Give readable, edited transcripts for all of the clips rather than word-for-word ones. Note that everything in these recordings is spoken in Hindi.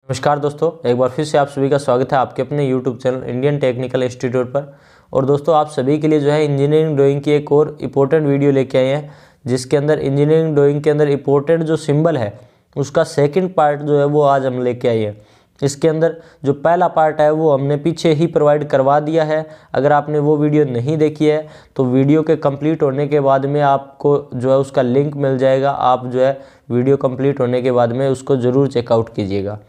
नमस्कार दोस्तों, एक बार फिर से आप सभी का स्वागत है आपके अपने YouTube channel Indian technical institute पर। और दोस्तों, आप सभी के लिए जो है इंजीनियरिंग ड्राइंग की एक और इम्पोर्टेंट वीडियो लेके आए हैं, जिसके अंदर इंजीनियरिंग ड्राइंग के अंदर इम्पोर्टेंट जो सिंबल है उसका सेकंड पार्ट जो है वो आज हम लेके आए हैं। इसके अंदर जो पहला पार्ट है वो हमने पीछे ही प्रोवाइड करवा दिया है। अगर आपने वो वीडियो नहीं देखी है तो वीडियो के कंप्लीट होने के बाद में आपको जो है उसका लिंक मिल जाएगा। आप जो है वीडियो कंप्लीट होने के बाद में उसको ज़रूर चेकआउट कीजिएगा।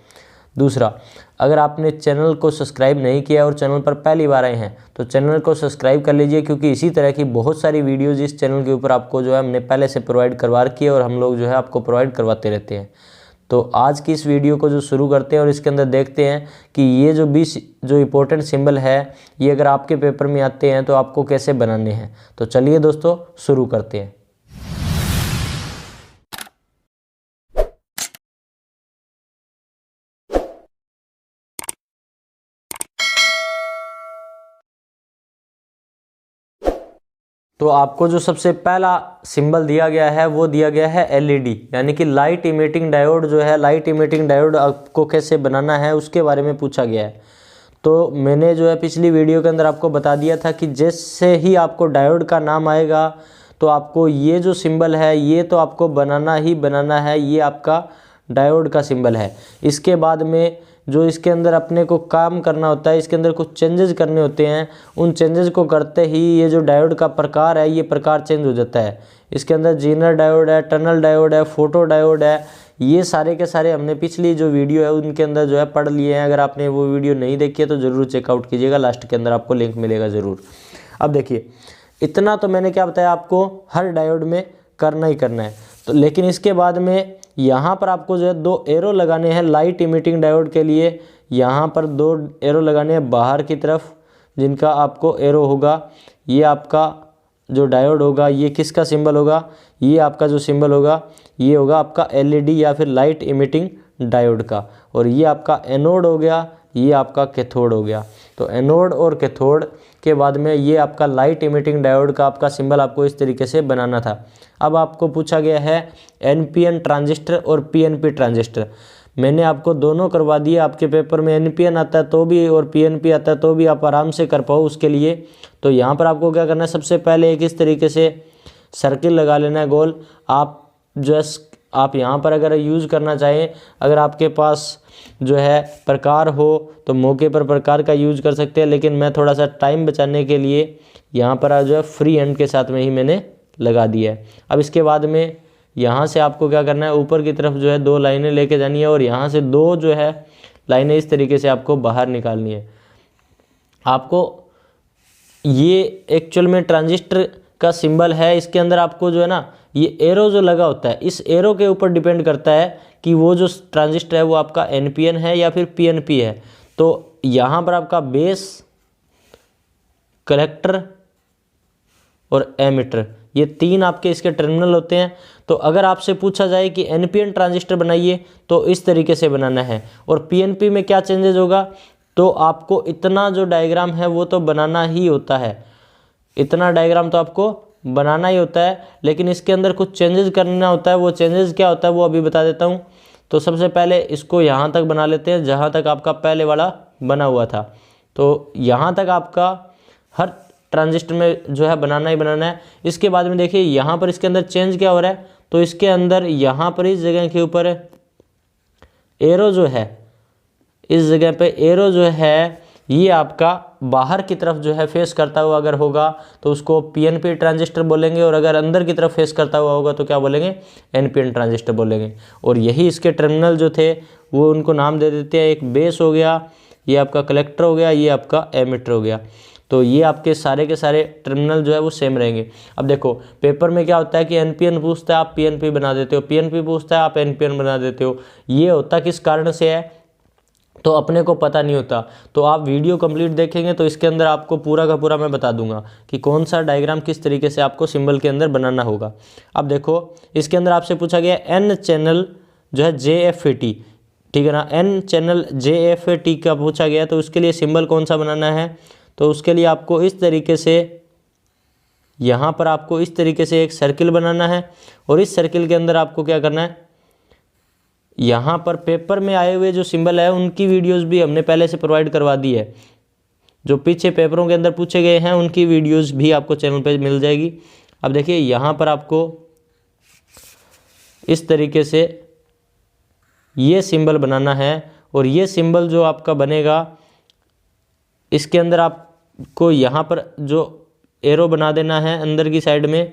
दूसरा, अगर आपने चैनल को सब्सक्राइब नहीं किया और चैनल पर पहली बार आए हैं तो चैनल को सब्सक्राइब कर लीजिए, क्योंकि इसी तरह की बहुत सारी वीडियोज़ इस चैनल के ऊपर आपको जो है हमने पहले से प्रोवाइड करवा रखी है और हम लोग जो है आपको प्रोवाइड करवाते रहते हैं। तो आज की इस वीडियो को जो शुरू करते हैं और इसके अंदर देखते हैं कि ये जो 20 जो इम्पोर्टेंट सिंबल है ये अगर आपके पेपर में आते हैं तो आपको कैसे बनाने हैं। तो चलिए दोस्तों, शुरू करते हैं। तो आपको जो सबसे पहला सिंबल दिया गया है वो दिया गया है एलईडी, यानी कि लाइट इमिटिंग डायोड। जो है लाइट इमिटिंग डायोड आपको कैसे बनाना है उसके बारे में पूछा गया है। तो मैंने जो है पिछली वीडियो के अंदर आपको बता दिया था कि जैसे ही आपको डायोड का नाम आएगा तो आपको ये जो सिंबल है ये तो आपको बनाना ही बनाना है। ये आपका डायोड का सिंबल है। इसके बाद में जो इसके अंदर अपने को काम करना होता है, इसके अंदर कुछ चेंजेस करने होते हैं। उन चेंजेस को करते ही ये जो डायोड का प्रकार है ये प्रकार चेंज हो जाता है। इसके अंदर जीनर डायोड है, टनल डायोड है, फोटो डायोड है। ये सारे के सारे हमने पिछली जो वीडियो है उनके अंदर जो है पढ़ लिए हैं। अगर आपने वो वीडियो नहीं देखी है तो ज़रूर चेकआउट कीजिएगा, लास्ट के अंदर आपको लिंक मिलेगा ज़रूर। अब देखिए, इतना तो मैंने क्या बताया आपको, हर डायोड में करना ही करना है। तो लेकिन इसके बाद में यहाँ पर आपको जो है 2 एरो लगाने हैं लाइट इमिटिंग डायोड के लिए। यहाँ पर 2 एरो लगाने हैं बाहर की तरफ, जिनका आपको एरो होगा। ये आपका जो डायोड होगा ये किसका सिंबल होगा, ये आपका जो सिंबल होगा ये होगा आपका एलईडी या फिर लाइट इमिटिंग डायोड का। और ये आपका एनोड हो गया, ये आपका कैथोड हो गया। तो एनोड और कैथोड के बाद में ये आपका लाइट इमिटिंग डायोड का आपका सिंबल आपको इस तरीके से बनाना था। अब आपको पूछा गया है एनपीएन ट्रांजिस्टर और पीएनपी ट्रांजिस्टर। मैंने आपको दोनों करवा दिए। आपके पेपर में एनपीएन आता है तो भी और पीएनपी आता है तो भी आप आराम से कर पाओ उसके लिए। तो यहाँ पर आपको क्या करना है, सबसे पहले एक इस तरीके से सर्किल लगा लेना है गोल। आप जो है आप यहाँ पर अगर यूज़ करना चाहें, अगर आपके पास जो है प्रकार हो तो मौके पर प्रकार का यूज़ कर सकते हैं, लेकिन मैं थोड़ा सा टाइम बचाने के लिए यहाँ पर जो है फ्री हैंड के साथ में ही मैंने लगा दिया है। अब इसके बाद में यहाँ से आपको क्या करना है, ऊपर की तरफ जो है 2 लाइनें लेके जानी है और यहाँ से 2 जो है लाइनें इस तरीके से आपको बाहर निकालनी है। आपको ये एक्चुअल में ट्रांजिस्टर का सिंबल है। इसके अंदर आपको जो है ना ये एरो जो लगा होता है, इस एरो के ऊपर डिपेंड करता है कि वो जो ट्रांजिस्टर है वो आपका एनपीएन है या फिर पीएनपी है। तो यहाँ पर आपका बेस, कलेक्टर और एमिटर, ये 3 आपके इसके टर्मिनल होते हैं। तो अगर आपसे पूछा जाए कि एनपीएन ट्रांजिस्टर बनाइए तो इस तरीके से बनाना है। और पीएनपी में क्या चेंजेस होगा, तो आपको इतना जो डायग्राम है वो तो बनाना ही होता है। इतना डायग्राम तो आपको बनाना ही होता है, लेकिन इसके अंदर कुछ चेंजेस करना होता है। वो चेंजेस क्या होता है वो अभी बता देता हूँ। तो सबसे पहले इसको यहाँ तक बना लेते हैं जहाँ तक आपका पहले वाला बना हुआ था। तो यहाँ तक आपका हर ट्रांजिस्टर में जो है बनाना ही बनाना है। इसके बाद में देखिए यहाँ पर इसके अंदर चेंज क्या हो रहा है, तो इसके अंदर यहाँ पर इस जगह के ऊपर एरो जो है, इस जगह पे एरो जो है ये आपका बाहर की तरफ जो है फेस करता हुआ अगर होगा तो उसको पीएनपी ट्रांजिस्टर बोलेंगे, और अगर अंदर की तरफ फेस करता हुआ होगा तो क्या बोलेंगे, एनपीएन ट्रांजिस्टर बोलेंगे। और यही इसके टर्मिनल जो थे वो उनको नाम दे देते हैं। एक बेस हो गया, ये आपका कलेक्टर हो गया, ये आपका एमिटर हो गया। तो ये आपके सारे के सारे टर्मिनल जो है वो सेम रहेंगे। अब देखो पेपर में क्या होता है कि एनपीएन पूछता है आप पीएनपी बना देते हो, पीएनपी पूछता है आप एनपीएन बना देते हो। ये होता किस कारण से है तो अपने को पता नहीं होता। तो आप वीडियो कंप्लीट देखेंगे तो इसके अंदर आपको पूरा का पूरा मैं बता दूंगा कि कौन सा डायग्राम किस तरीके से आपको सिंबल के अंदर बनाना होगा। अब देखो इसके अंदर आपसे पूछा गया एन चैनल जो है JFET, ठीक है ना, एन चैनल JFET का पूछा गया। तो उसके लिए सिंबल कौन सा बनाना है, तो उसके लिए आपको इस तरीके से यहाँ पर आपको इस तरीके से एक सर्किल बनाना है। और इस सर्किल के अंदर आपको क्या करना है, यहाँ पर पेपर में आए हुए जो सिंबल है उनकी वीडियोस भी हमने पहले से प्रोवाइड करवा दी है। जो पीछे पेपरों के अंदर पूछे गए हैं उनकी वीडियोस भी आपको चैनल पे मिल जाएगी। अब देखिए यहाँ पर आपको इस तरीके से ये सिंबल बनाना है और ये सिंबल जो आपका बनेगा इसके अंदर आपको यहाँ पर जो एरो बना देना है अंदर की साइड में,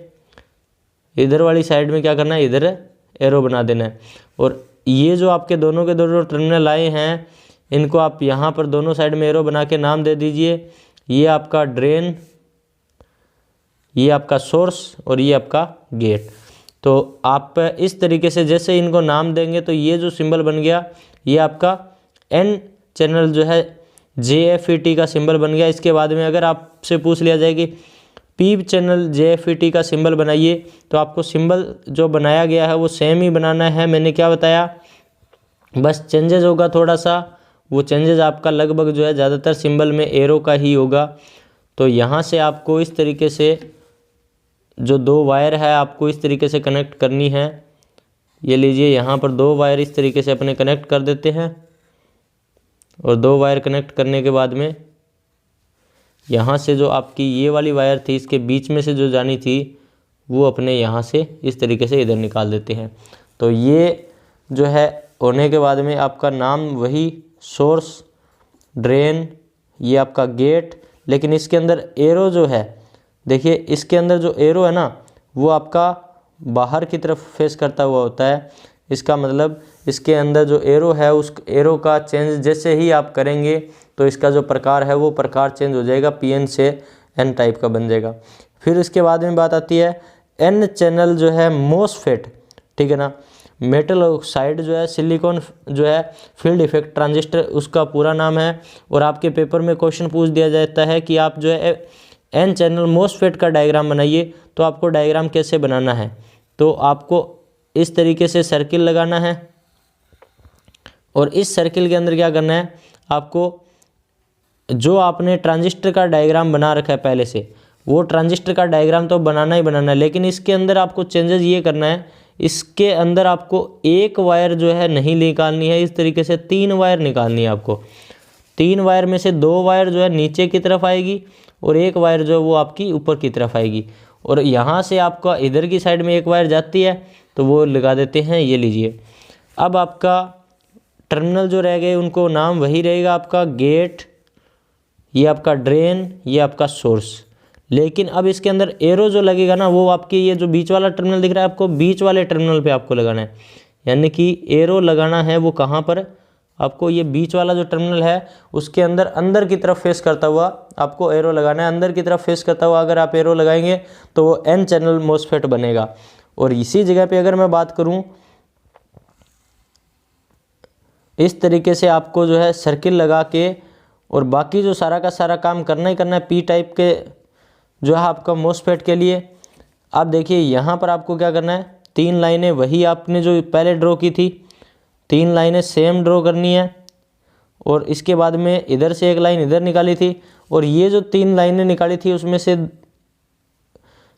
इधर वाली साइड में क्या करना है, इधर एरो बना देना है। और ये जो आपके दोनों के दोनों टर्मिनल आए हैं इनको आप यहाँ पर दोनों साइड में एरो बना के नाम दे दीजिए। ये आपका ड्रेन, ये आपका सोर्स और ये आपका गेट। तो आप इस तरीके से जैसे इनको नाम देंगे तो ये जो सिंबल बन गया ये आपका एन चैनल जो है JFET का सिंबल बन गया। इसके बाद में अगर आपसे पूछ लिया जाए कि पी चैनल JFET का सिंबल बनाइए तो आपको सिंबल जो बनाया गया है वो सेम ही बनाना है। मैंने क्या बताया, बस चेंजेस होगा थोड़ा सा, वो चेंजेस आपका लगभग जो है ज़्यादातर सिंबल में एरो का ही होगा। तो यहाँ से आपको इस तरीके से जो दो वायर है आपको इस तरीके से कनेक्ट करनी है। ये लीजिए यहाँ पर दो वायर इस तरीके से अपने कनेक्ट कर देते हैं और दो वायर कनेक्ट करने के बाद में यहाँ से जो आपकी ये वाली वायर थी इसके बीच में से जो जानी थी वो अपने यहाँ से इस तरीके से इधर निकाल देते हैं। तो ये जो है होने के बाद में आपका नाम वही सोर्स, ड्रेन, ये आपका गेट, लेकिन इसके अंदर एरो जो है देखिए इसके अंदर जो एरो है ना वो आपका बाहर की तरफ फेस करता हुआ होता है। इसका मतलब इसके अंदर जो एरो है उस एरो का चेंज जैसे ही आप करेंगे तो इसका जो प्रकार है वो प्रकार चेंज हो जाएगा, PN से N टाइप का बन जाएगा। फिर इसके बाद में बात आती है N चैनल जो है MOSFET, ठीक है ना, मेटल ऑक्साइड जो है सिलिकॉन जो है फील्ड इफेक्ट ट्रांजिस्टर उसका पूरा नाम है। और आपके पेपर में क्वेश्चन पूछ दिया जाता है कि आप जो है N चैनल MOSFET का डायग्राम बनाइए, तो आपको डायग्राम कैसे बनाना है, तो आपको इस तरीके से सर्किल लगाना है और इस सर्किल के अंदर क्या करना है, आपको जो आपने ट्रांजिस्टर का डायग्राम बना रखा है पहले से वो ट्रांजिस्टर का डायग्राम तो बनाना ही बनाना है, लेकिन इसके अंदर आपको चेंजेस ये करना है, इसके अंदर आपको एक वायर जो है नहीं निकालनी है, इस तरीके से 3 वायर निकालनी है आपको। 3 वायर में से 2 वायर जो है नीचे की तरफ आएगी और एक वायर जो है वो आपकी ऊपर की तरफ आएगी। और यहाँ से आपका इधर की साइड में एक वायर जाती है तो वो लगा देते हैं, ये लीजिए। अब आपका टर्मिनल जो रह गए उनको नाम वही रहेगा आपका गेट, ये आपका ड्रेन, ये आपका सोर्स। लेकिन अब इसके अंदर एरो जो लगेगा ना वो आपके ये जो बीच वाला टर्मिनल दिख रहा है आपको बीच वाले टर्मिनल पे आपको लगाना है, यानी कि एरो लगाना है वो कहाँ पर, आपको ये बीच वाला जो टर्मिनल है उसके अंदर अंदर की तरफ फेस करता हुआ आपको एरो लगाना है। अंदर की तरफ फेस करता हुआ अगर आप एरो लगाएंगे तो वो N चैनल MOSFET बनेगा। और इसी जगह पे अगर मैं बात करूं, इस तरीके से आपको जो है सर्किल लगा के और बाकी जो सारा का सारा काम करना ही करना है P टाइप के जो है आपका MOSFET के लिए। आप देखिए यहाँ पर आपको क्या करना है, 3 लाइनें वही आपने जो पहले ड्रॉ की थी 3 लाइनें सेम ड्रॉ करनी है। और इसके बाद में इधर से एक लाइन इधर निकाली थी और ये जो 3 लाइनें निकाली थी उसमें से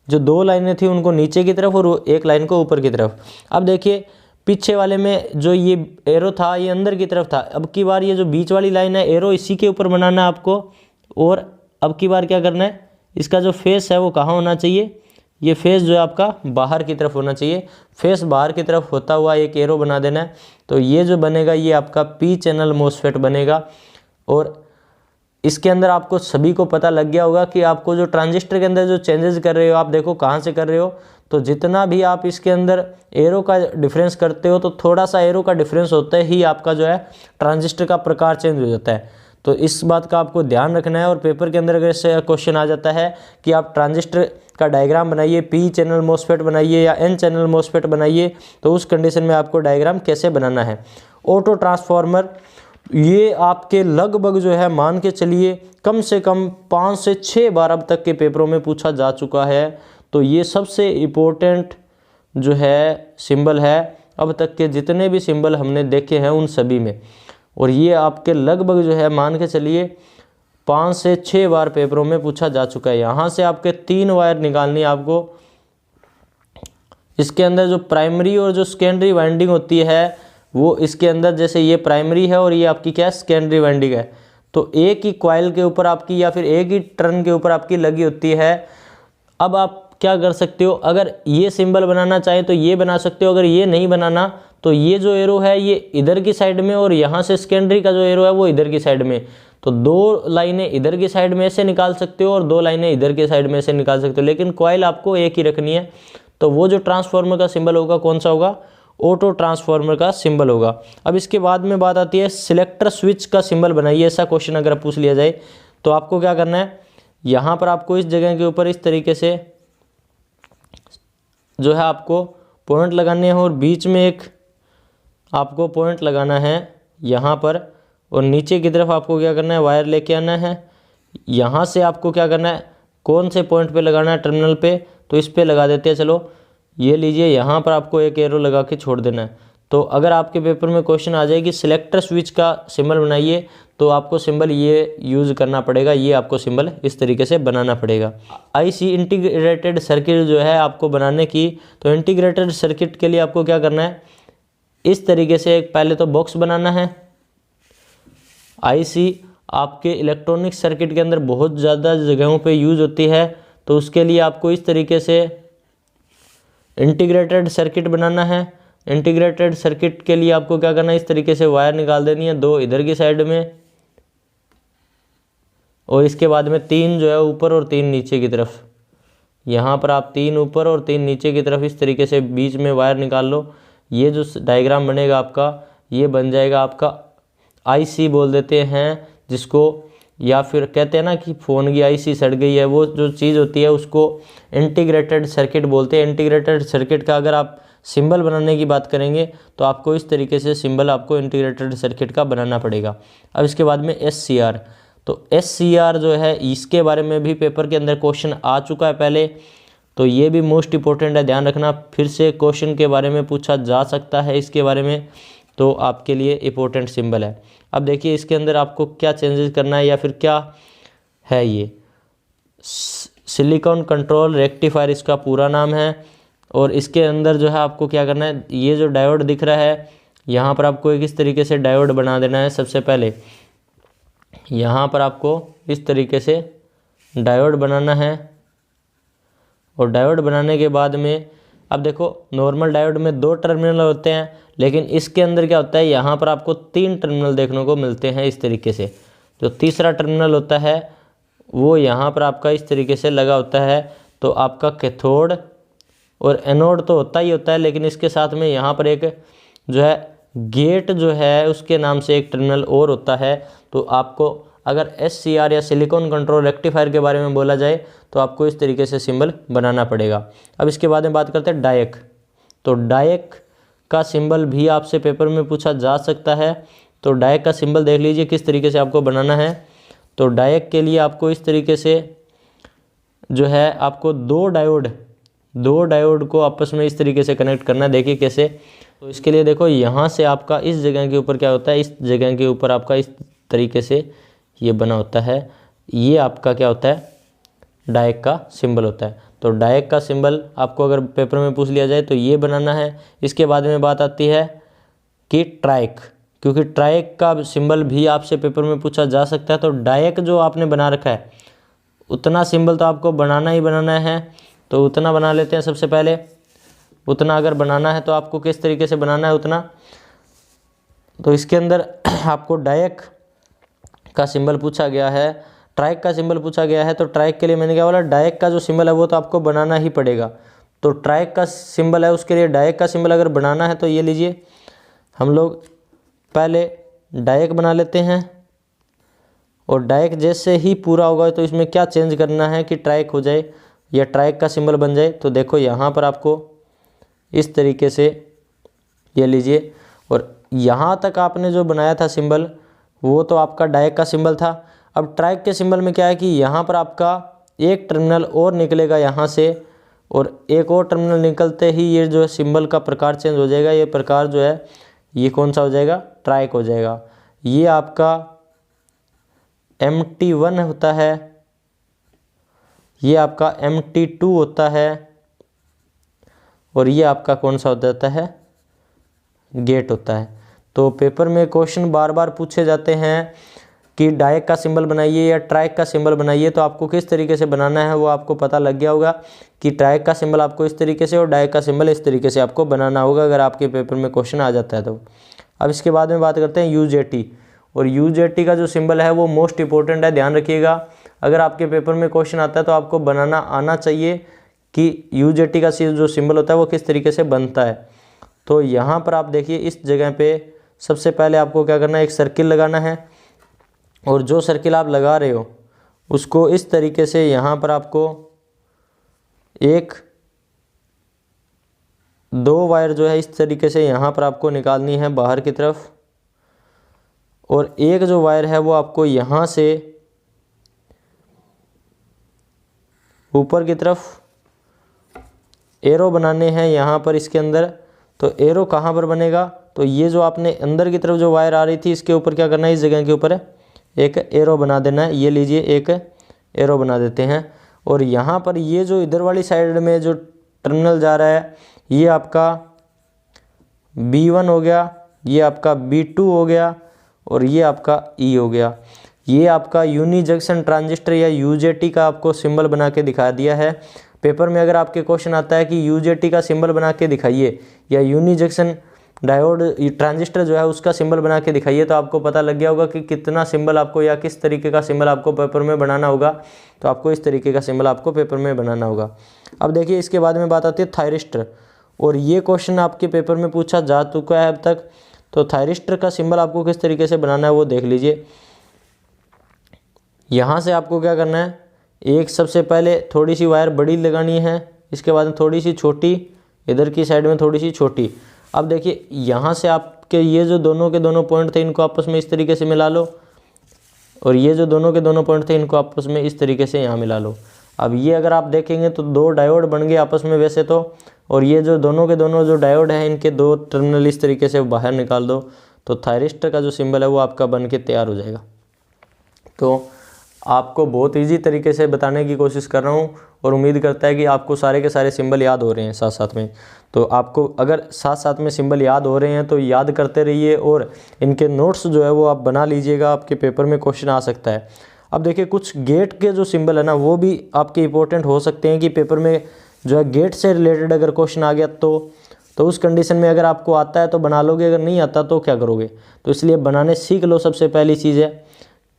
जो 2 लाइनें थी उनको नीचे की तरफ और एक लाइन को ऊपर की तरफ। अब देखिए पीछे वाले में जो ये एरो था ये अंदर की तरफ था, अब की बार ये जो बीच वाली लाइन है एरो इसी के ऊपर बनाना है आपको। और अब की बार क्या करना है, इसका जो फेस है वो कहाँ होना चाहिए, ये फेस जो है आपका बाहर की तरफ होना चाहिए। फेस बाहर की तरफ होता हुआ एक एरो बना देना है। तो ये जो बनेगा ये आपका P चैनल MOSFET बनेगा। और इसके अंदर आपको सभी को पता लग गया होगा कि आपको जो ट्रांजिस्टर के अंदर जो चेंजेस कर रहे हो, आप देखो कहाँ से कर रहे हो, तो जितना भी आप इसके अंदर एरो का डिफरेंस करते हो तो थोड़ा सा एरो का डिफरेंस होता ही आपका जो है ट्रांजिस्टर का प्रकार चेंज हो जाता है। तो इस बात का आपको ध्यान रखना है। और पेपर के अंदर अगर ऐसे क्वेश्चन आ जाता है कि आप ट्रांजिस्टर का डायग्राम बनाइए, P चैनल MOSFET बनाइए या N चैनल MOSFET बनाइए, तो उस कंडीशन में आपको डायग्राम कैसे बनाना है। ऑटो ट्रांसफार्मर ये आपके लगभग जो है मान के चलिए कम से कम 5 से 6 बार अब तक के पेपरों में पूछा जा चुका है। तो ये सबसे इम्पोर्टेंट जो है सिंबल है अब तक के जितने भी सिंबल हमने देखे हैं उन सभी में। और ये आपके लगभग जो है मान के चलिए 5 से 6 बार पेपरों में पूछा जा चुका है। यहाँ से आपके 3 वायर निकालनी है आपको। इसके अंदर जो प्राइमरी और जो सेकेंडरी वाइंडिंग होती है वो इसके अंदर जैसे ये प्राइमरी है और ये आपकी क्या है, सेकेंडरी वाइंडिंग है। तो एक ही कॉइल के ऊपर आपकी या फिर एक ही टर्न के ऊपर आपकी लगी होती है। अब आप क्या कर सकते हो, अगर ये सिंबल बनाना चाहे तो ये बना सकते हो, अगर ये नहीं बनाना तो ये जो एरो है ये इधर की साइड में और यहाँ से सेकेंडरी का जो एरो है वो इधर की साइड में। तो 2 लाइनें इधर की साइड में से निकाल सकते हो और 2 लाइनें इधर के साइड में से निकाल सकते हो, लेकिन कॉइल आपको एक ही रखनी है। तो वो जो ट्रांसफार्मर का सिंबल होगा कौन सा होगा, ऑटो ट्रांसफार्मर का सिंबल होगा। अब इसके बाद में बात आती है सिलेक्टर स्विच का सिंबल बनाइए। ऐसा क्वेश्चन अगर पूछ लिया जाए तो आपको क्या करना है, यहाँ पर आपको इस जगह के ऊपर इस तरीके से जो है आपको पॉइंट लगाने हैं और बीच में एक आपको पॉइंट लगाना है यहाँ पर, और नीचे की तरफ आपको क्या करना है, वायर लेके आना है। यहाँ से आपको क्या करना है, कौन से पॉइंट पे लगाना है, टर्मिनल पे, तो इस पे लगा देते हैं। चलो ये लीजिए, यहाँ पर आपको एक एरो लगा के छोड़ देना है। तो अगर आपके पेपर में क्वेश्चन आ जाए कि सिलेक्टर स्विच का सिंबल बनाइए, तो आपको सिंबल ये यूज़ करना पड़ेगा, ये आपको सिंबल इस तरीके से बनाना पड़ेगा। आईसी इंटीग्रेटेड सर्किट जो है आपको बनाने की, तो इंटीग्रेटेड सर्किट के लिए आपको क्या करना है, इस तरीके से एक पहले तो बॉक्स बनाना है। आईसी आपके इलेक्ट्रॉनिक सर्किट के अंदर बहुत ज़्यादा जगहों पे यूज़ होती है, तो उसके लिए आपको इस तरीके से इंटीग्रेटेड सर्किट बनाना है। इंटीग्रेटेड सर्किट के लिए आपको क्या करना है, इस तरीके से वायर निकाल देनी है 2 इधर की साइड में, और इसके बाद में 3 जो है ऊपर और 3 नीचे की तरफ। यहाँ पर आप 3 ऊपर और 3 नीचे की तरफ इस तरीके से बीच में वायर निकाल लो। ये जो डायग्राम बनेगा आपका, ये बन जाएगा आपका आईसी बोल देते हैं जिसको, या फिर कहते हैं ना कि फ़ोन की आईसी सड़ गई है, वो जो चीज़ होती है उसको इंटीग्रेटेड सर्किट बोलते हैं। इंटीग्रेटेड सर्किट का अगर आप सिंबल बनाने की बात करेंगे तो आपको इस तरीके से सिंबल आपको इंटीग्रेटेड सर्किट का बनाना पड़ेगा। अब इसके बाद में SCR, तो SCR जो है इसके बारे में भी पेपर के अंदर क्वेश्चन आ चुका है पहले, तो ये भी मोस्ट इंपॉर्टेंट है, ध्यान रखना। फिर से क्वेश्चन के बारे में पूछा जा सकता है इसके बारे में, तो आपके लिए इंपॉर्टेंट सिंबल है। अब देखिए इसके अंदर आपको क्या चेंजेस करना है या फिर क्या है, ये सिलिकॉन कंट्रोल रेक्टिफायर इसका पूरा नाम है। और इसके अंदर जो है आपको क्या करना है, ये जो डायोड दिख रहा है यहाँ पर आपको एक इस तरीके से डायोड बना देना है। सबसे पहले यहाँ पर आपको इस तरीके से डायोड बनाना है, और डायोड बनाने के बाद में अब देखो नॉर्मल डायोड में 2 टर्मिनल होते हैं, लेकिन इसके अंदर क्या होता है, यहाँ पर आपको 3 टर्मिनल देखने को मिलते हैं इस तरीके से। जो तीसरा टर्मिनल होता है वो यहाँ पर आपका इस तरीके से लगा होता है। तो आपका कैथोड और एनोड तो होता ही होता है, लेकिन इसके साथ में यहाँ पर एक जो है गेट जो है उसके नाम से एक टर्मिनल और होता है। तो आपको अगर SCR या सिलिकॉन कंट्रोल रेक्टिफायर के बारे में बोला जाए तो आपको इस तरीके से सिंबल बनाना पड़ेगा। अब इसके बाद में बात करते हैं डायक। तो डायक का सिंबल भी आपसे पेपर में पूछा जा सकता है। तो डायक का सिंबल देख लीजिए किस तरीके से आपको बनाना है। तो डायक के लिए आपको इस तरीके से जो है आपको 2 डायोड को आपस में इस तरीके से कनेक्ट करना है। देखिए कैसे, तो इसके लिए देखो यहाँ से आपका इस जगह के ऊपर क्या होता है, इस जगह के ऊपर आपका इस तरीके से ये बना होता है। ये आपका क्या होता है, डायक का सिंबल होता है। तो डायक का सिंबल आपको अगर पेपर में पूछ लिया जाए तो ये बनाना है। इसके बाद में बात आती है कि ट्राइक, क्योंकि ट्राइक का सिंबल भी आपसे पेपर में पूछा जा सकता है। तो डायक जो आपने बना रखा है उतना सिंबल तो आपको बनाना ही बनाना है, तो उतना बना लेते हैं। सबसे पहले उतना अगर बनाना है तो आपको किस तरीके से बनाना है उतना, तो इसके अंदर आपको डायक का सिंबल पूछा गया है, ट्राइक का सिंबल पूछा गया है। तो ट्राइक के लिए मैंने क्या बोला, डायक का जो सिंबल है वो तो आपको बनाना ही पड़ेगा। तो ट्राइक का सिंबल है उसके लिए डायक का सिंबल अगर बनाना है तो ये लीजिए, हम लोग पहले डायक बना लेते हैं। और डायक जैसे ही पूरा होगा तो इसमें क्या चेंज करना है कि ट्राइक हो जाए या ट्राइक का सिंबल बन जाए। तो देखो यहाँ पर आपको इस तरीके से ये लीजिए, और यहाँ तक आपने जो बनाया था सिंबल वो तो आपका डायक का सिंबल था। अब ट्राइक के सिंबल में क्या है कि यहाँ पर आपका एक टर्मिनल और निकलेगा यहाँ से, और एक और टर्मिनल निकलते ही ये जो है सिंबल का प्रकार चेंज हो जाएगा। ये प्रकार जो है ये कौन सा हो जाएगा, ट्राइक हो जाएगा। ये आपका MT1 होता है, ये आपका MT2 होता है, और ये आपका कौन सा हो जाता है, गेट होता है। तो पेपर में क्वेश्चन बार बार पूछे जाते हैं कि डायक का सिंबल बनाइए या ट्राइक का सिंबल बनाइए, तो आपको किस तरीके से बनाना है वो आपको पता लग गया होगा कि ट्राइक का सिंबल आपको इस तरीके से और डायक का सिंबल इस तरीके से आपको बनाना होगा अगर आपके पेपर में क्वेश्चन आ जाता है तो। अब इसके बाद में बात करते हैं UJT, और UJT का जो सिंबल है वो मोस्ट इंपॉर्टेंट है, ध्यान रखिएगा। अगर आपके पेपर में क्वेश्चन आता है तो आपको बनाना आना चाहिए कि UJT का जो सिंबल होता है वो किस तरीके से बनता है। तो यहाँ पर आप देखिए इस जगह पे सबसे पहले आपको क्या करना है, एक सर्किल लगाना है, और जो सर्किल आप लगा रहे हो उसको इस तरीके से यहाँ पर आपको एक 2 वायर जो है इस तरीके से यहाँ पर आपको निकालनी है बाहर की तरफ, और एक जो वायर है वो आपको यहाँ से ऊपर की तरफ एरो बनाने हैं यहाँ पर इसके अंदर। तो एरो कहाँ पर बनेगा, तो ये जो आपने अंदर की तरफ जो वायर आ रही थी इसके ऊपर क्या करना है, इस जगह के ऊपर एक एरो बना देना है। ये लीजिए एक एरो बना देते हैं, और यहाँ पर ये जो इधर वाली साइड में जो टर्मिनल जा रहा है ये आपका B1 हो गया, ये आपका B2 हो गया, और ये आपका E हो गया। ये आपका यूनी जंक्शन ट्रांजिस्टर या UJT का आपको सिंबल बना के दिखा दिया है। पेपर में अगर आपके क्वेश्चन आता है कि UJT का सिंबल बना के दिखाइए या यूनी जंक्शन डायोड ट्रांजिस्टर जो है उसका सिंबल बना के दिखाइए, तो आपको पता लग गया होगा कि कितना सिंबल आपको या किस तरीके का सिंबल आपको पेपर में बनाना होगा। तो आपको इस तरीके का सिंबल आपको पेपर में बनाना होगा। अब देखिए इसके बाद में बात आती है थायरिस्टर, और ये क्वेश्चन आपके पेपर में पूछा जा चुका है अब तक। तो थायरिस्टर का सिंबल आपको किस तरीके से बनाना है वो देख लीजिए। यहाँ से आपको क्या करना है, एक सबसे पहले थोड़ी सी वायर बड़ी लगानी है, इसके बाद में थोड़ी सी छोटी, इधर की साइड में थोड़ी सी छोटी। अब देखिए यहाँ से आपके ये जो दोनों के दोनों पॉइंट थे इनको आपस में इस तरीके से मिला लो, और ये जो दोनों के दोनों पॉइंट थे इनको आपस में इस तरीके से यहाँ मिला लो। अब ये अगर आप देखेंगे तो 2 डायोड बन गए आपस में वैसे तो, और ये जो दोनों के दोनों जो डायोड हैं इनके 2 टर्मिनल इस तरीके से बाहर निकाल दो, तो थायरिस्टर का जो सिंबल है वो आपका बन के तैयार हो जाएगा। तो आपको बहुत इजी तरीके से बताने की कोशिश कर रहा हूँ, और उम्मीद करता है कि आपको सारे के सारे सिंबल याद हो रहे हैं साथ साथ में। तो आपको अगर साथ साथ में सिंबल याद हो रहे हैं तो याद करते रहिए, और इनके नोट्स जो है वो आप बना लीजिएगा, आपके पेपर में क्वेश्चन आ सकता है। अब देखिए कुछ गेट के जो सिंबल है ना वो भी आपके इंपॉर्टेंट हो सकते हैं कि पेपर में जो है गेट से रिलेटेड अगर क्वेश्चन आ गया तो उस कंडीशन में अगर आपको आता है तो बना लोगे, अगर नहीं आता तो क्या करोगे। तो इसलिए बनाने सीख लो, सबसे पहली चीज़ है,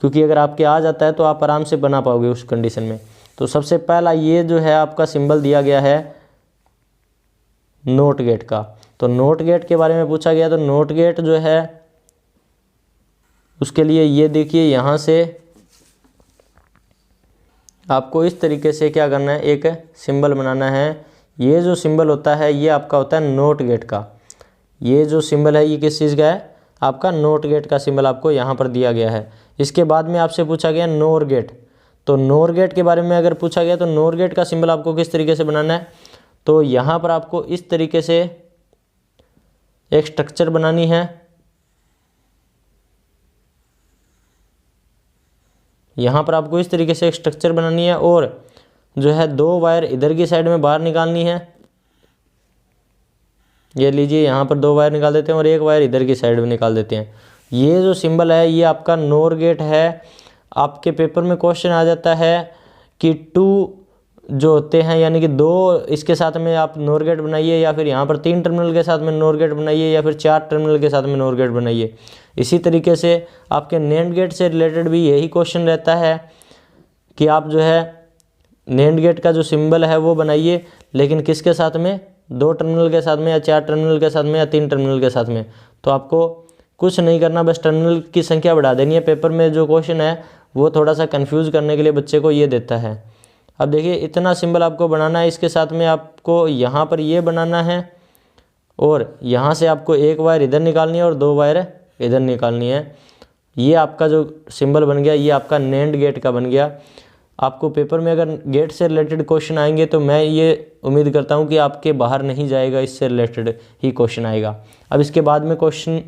क्योंकि अगर आपके आ जाता है तो आप आराम से बना पाओगे उस कंडीशन में। तो सबसे पहला ये जो है आपका सिंबल दिया गया है नोट गेट का। तो नोट गेट के बारे में पूछा गया, तो नोट गेट जो है उसके लिए ये देखिए यहाँ से आपको इस तरीके से क्या करना है, एक सिंबल बनाना है। ये जो सिंबल होता है ये आपका होता है नोट गेट का। ये जो सिंबल है ये किस चीज़ का है, आपका नोट गेट का सिंबल आपको यहाँ पर दिया गया है। इसके बाद में आपसे पूछा गया नोर गेट। तो नोर गेट के बारे में अगर पूछा गया तो नोर गेट का सिंबल आपको किस तरीके से बनाना है, तो यहाँ पर आपको इस तरीके से एक स्ट्रक्चर बनानी है। यहाँ पर आपको इस तरीके से एक स्ट्रक्चर बनानी है, और जो है 2 वायर इधर की साइड में बाहर निकालनी है। ये लीजिए यहाँ पर 2 वायर निकाल देते हैं और एक वायर इधर की साइड में निकाल देते हैं। ये जो सिंबल है ये आपका नोर गेट है। आपके पेपर में क्वेश्चन आ जाता है कि 2 जो होते हैं यानी कि 2 इसके साथ में आप नोर गेट बनाइए, या फिर यहाँ पर 3 टर्मिनल के साथ में नोर गेट बनाइए, या फिर 4 टर्मिनल के साथ में नोर गेट बनाइए। इसी तरीके से आपके नैंड गेट से रिलेटेड भी यही क्वेश्चन रहता है कि आप जो है नैंड गेट का जो सिंबल है वो बनाइए, लेकिन किसके साथ में, 2 टर्मिनल के साथ में, या 4 टर्मिनल के साथ में, या 3 टर्मिनल के साथ में। तो आपको कुछ नहीं करना, बस टर्मिनल की संख्या बढ़ा देनी है। पेपर में जो क्वेश्चन है वो थोड़ा सा कंफ्यूज करने के लिए बच्चे को ये देता है। अब देखिए इतना सिंबल आपको बनाना है। इसके साथ में आपको यहाँ पर ये बनाना है, और यहाँ से आपको एक वायर इधर निकालनी है और 2 वायर इधर निकालनी है। ये आपका जो सिंबल बन गया ये आपका नैंड गेट का बन गया। आपको पेपर में अगर गेट से रिलेटेड क्वेश्चन आएंगे तो मैं ये उम्मीद करता हूँ कि आपके बाहर नहीं जाएगा, इससे रिलेटेड ही क्वेश्चन आएगा। अब इसके बाद में क्वेश्चन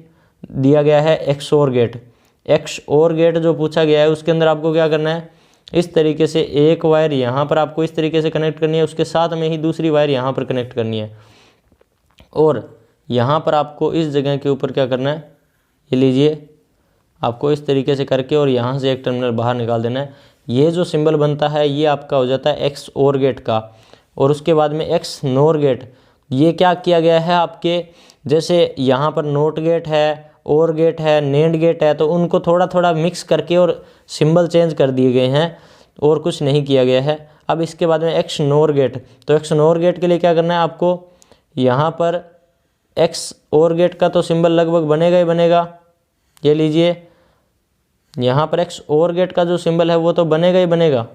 दिया गया है एक्सओर गेट। एक्सओर गेट जो पूछा गया है उसके अंदर आपको क्या करना है, इस तरीके से एक वायर यहाँ पर आपको इस तरीके से कनेक्ट करनी है, उसके साथ में ही दूसरी वायर यहाँ पर कनेक्ट करनी है, और यहाँ पर आपको इस जगह के ऊपर क्या करना है, ये लीजिए, आपको इस तरीके से करके और यहाँ से एक टर्मिनल बाहर निकाल देना है। ये जो सिंबल बनता है ये आपका हो जाता है एक्स ओर गेट का। और उसके बाद में एक्स नोर गेट, ये क्या किया गया है आपके, जैसे यहाँ पर नोट गेट है, और गेट है, नेंड गेट है, तो उनको थोड़ा थोड़ा मिक्स करके और सिंबल चेंज कर दिए गए हैं, और कुछ नहीं किया गया है। अब इसके बाद में एक्स नोर गेट, तो एक्स नोर गेट के लिए क्या करना है आपको, यहाँ पर एक्स और गेट का तो सिंबल लगभग बनेगा ही बनेगा। ये लीजिए, यहाँ पर एक्स और गेट का जो सिंबल है वो तो बनेगा ही बनेगा,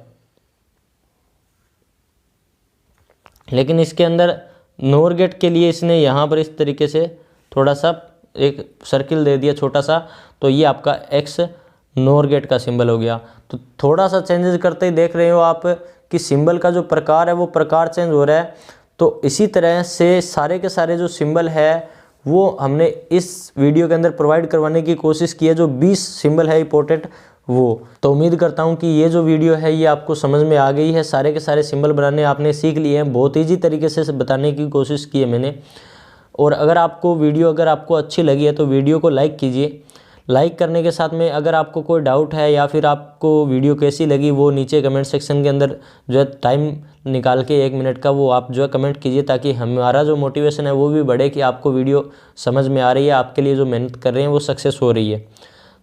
लेकिन इसके अंदर नोर गेट के लिए इसने यहाँ पर इस तरीके से थोड़ा सा एक सर्किल दे दिया छोटा सा, तो ये आपका एक्स नोर गेट का सिंबल हो गया। तो थोड़ा सा चेंजेस करते ही देख रहे हो आप कि सिंबल का जो प्रकार है वो प्रकार चेंज हो रहा है। तो इसी तरह से सारे के सारे जो सिंबल है वो हमने इस वीडियो के अंदर प्रोवाइड करवाने की कोशिश की है, जो 20 सिंबल है इंपॉर्टेंट वो। तो उम्मीद करता हूँ कि ये जो वीडियो है ये आपको समझ में आ गई है, सारे के सारे सिंबल बनाने आपने सीख लिए हैं। बहुत ईजी तरीके से बताने की कोशिश की है मैंने। और अगर आपको वीडियो अच्छी लगी है तो वीडियो को लाइक कीजिए। लाइक करने के साथ में अगर आपको कोई डाउट है या फिर आपको वीडियो कैसी लगी वो नीचे कमेंट सेक्शन के अंदर जो है टाइम निकाल के 1 मिनट का वो आप जो है कमेंट कीजिए, ताकि हमारा जो मोटिवेशन है वो भी बढ़े कि आपको वीडियो समझ में आ रही है, आपके लिए जो मेहनत कर रहे हैं वो सक्सेस हो रही है।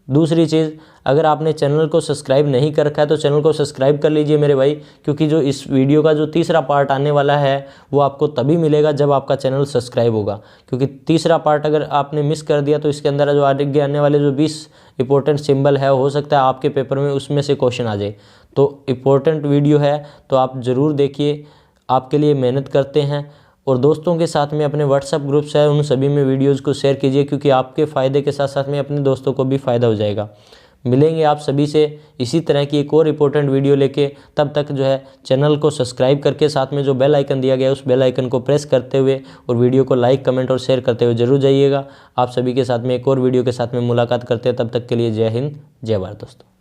दूसरी चीज़, अगर आपने चैनल को सब्सक्राइब नहीं कर रखा है तो चैनल को सब्सक्राइब कर लीजिए मेरे भाई, क्योंकि जो इस वीडियो का जो तीसरा पार्ट आने वाला है वो आपको तभी मिलेगा जब आपका चैनल सब्सक्राइब होगा। क्योंकि तीसरा पार्ट अगर आपने मिस कर दिया तो इसके अंदर जो आगे आने वाले जो 20 इंपॉर्टेंट सिंबल है हो सकता है आपके पेपर में उसमें से क्वेश्चन आ जाए। तो इंपॉर्टेंट वीडियो है तो आप ज़रूर देखिए, आपके लिए मेहनत करते हैं। और दोस्तों के साथ में अपने व्हाट्सएप ग्रुप्स है उन सभी में वीडियोज़ को शेयर कीजिए, क्योंकि आपके फ़ायदे के साथ साथ में अपने दोस्तों को भी फ़ायदा हो जाएगा। मिलेंगे आप सभी से इसी तरह की एक और इंपॉर्टेंट वीडियो लेके, तब तक जो है चैनल को सब्सक्राइब करके साथ में जो बेल आइकन दिया गया है उस बेल आइकन को प्रेस करते हुए और वीडियो को लाइक कमेंट और शेयर करते हुए जरूर जाइएगा। आप सभी के साथ में एक और वीडियो के साथ में मुलाकात करते हैं, तब तक के लिए जय हिंद जय भारत दोस्तों।